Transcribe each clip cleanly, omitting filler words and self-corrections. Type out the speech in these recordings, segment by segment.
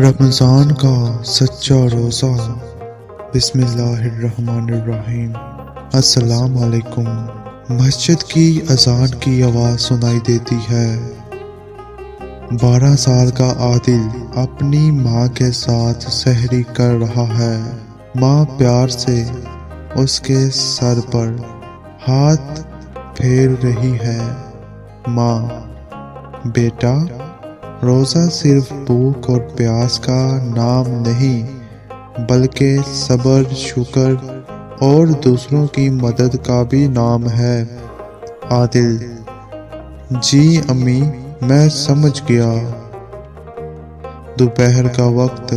رمضان کا سچا روزہ۔ بسم اللہ الرحمن الرحیم۔ السلام علیکم۔ مسجد کی اذان کی آواز سنائی دیتی ہے۔ 12 سال کا عادل اپنی ماں کے ساتھ سحری کر رہا ہے۔ ماں پیار سے اس کے سر پر ہاتھ پھیر رہی ہے۔ ماں: بیٹا، روزہ صرف بھوک اور پیاس کا نام نہیں بلکہ صبر، شکر اور دوسروں کی مدد کا بھی نام ہے۔ عادل: جی امی، میں سمجھ گیا۔ دوپہر کا وقت،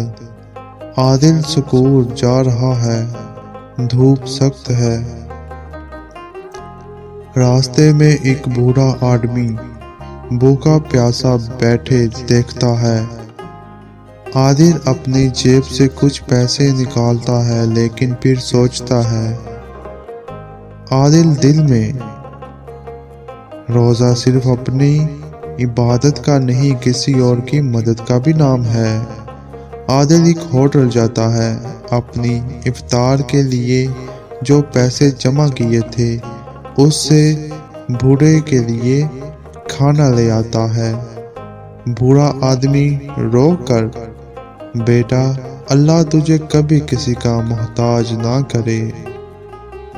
عادل سکول جا رہا ہے۔ دھوپ سخت ہے۔ راستے میں ایک بوڑھا آدمی بھوکا پیاسا بیٹھے دیکھتا ہے۔ عادل اپنی جیب سے کچھ پیسے نکالتا ہے لیکن پھر سوچتا ہے۔ عادل دل میں، روزہ صرف اپنی عبادت کا نہیں کسی اور کی مدد کا بھی نام ہے۔ عادل ایک ہوٹل جاتا ہے۔ اپنی افطار کے لیے جو پیسے جمع کیے تھے اس سے بوڑھے کے لیے کھانا لے آتا ہے۔ بوڑھا آدمی رو کر: بیٹا، اللہ تجھے کبھی کسی کا محتاج نہ کرے۔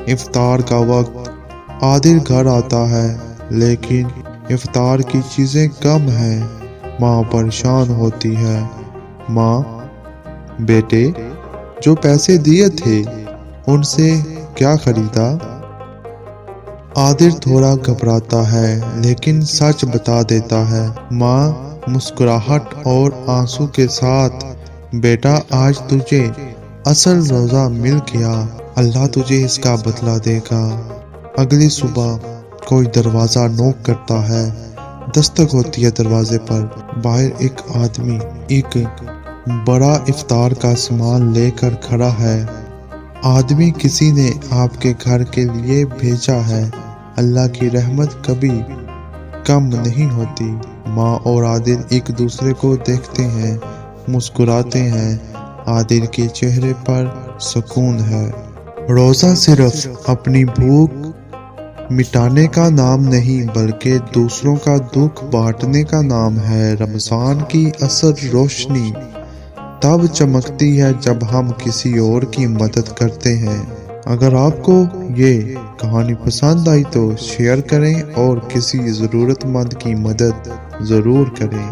افطار کا وقت، عادل گھر آتا ہے لیکن افطار کی چیزیں کم ہیں۔ ماں پریشان ہوتی ہے۔ ماں: بیٹے، جو پیسے دیے تھے ان سے کیا خریدا؟ عادل تھوڑا گھبراتا ہے لیکن سچ بتا دیتا ہے۔ ماں مسکراہٹ اور آنسو کے ساتھ: بیٹا، آج تجھے اصل روزہ مل گیا، اللہ تجھے اس کا بدلہ دے گا۔ اگلی صبح کوئی دروازہ نوک کرتا ہے۔ دستک ہوتی ہے دروازے پر۔ باہر ایک آدمی ایک بڑا افطار کا سامان لے کر کھڑا ہے۔ آدمی: کسی نے آپ کے گھر کے لیے بھیجا ہے، اللہ کی رحمت کبھی کم نہیں ہوتی۔ ماں اور عادل ایک دوسرے کو دیکھتے ہیں، مسکراتے ہیں۔ عادل کے چہرے پر سکون ہے۔ روزہ صرف اپنی بھوک مٹانے کا نام نہیں بلکہ دوسروں کا دکھ بانٹنے کا نام ہے۔ رمضان کی اصل روشنی تب چمکتی ہے جب ہم کسی اور کی مدد کرتے ہیں۔ اگر آپ کو یہ کہانی پسند آئی تو شیئر کریں اور کسی ضرورت مند کی مدد ضرور کریں۔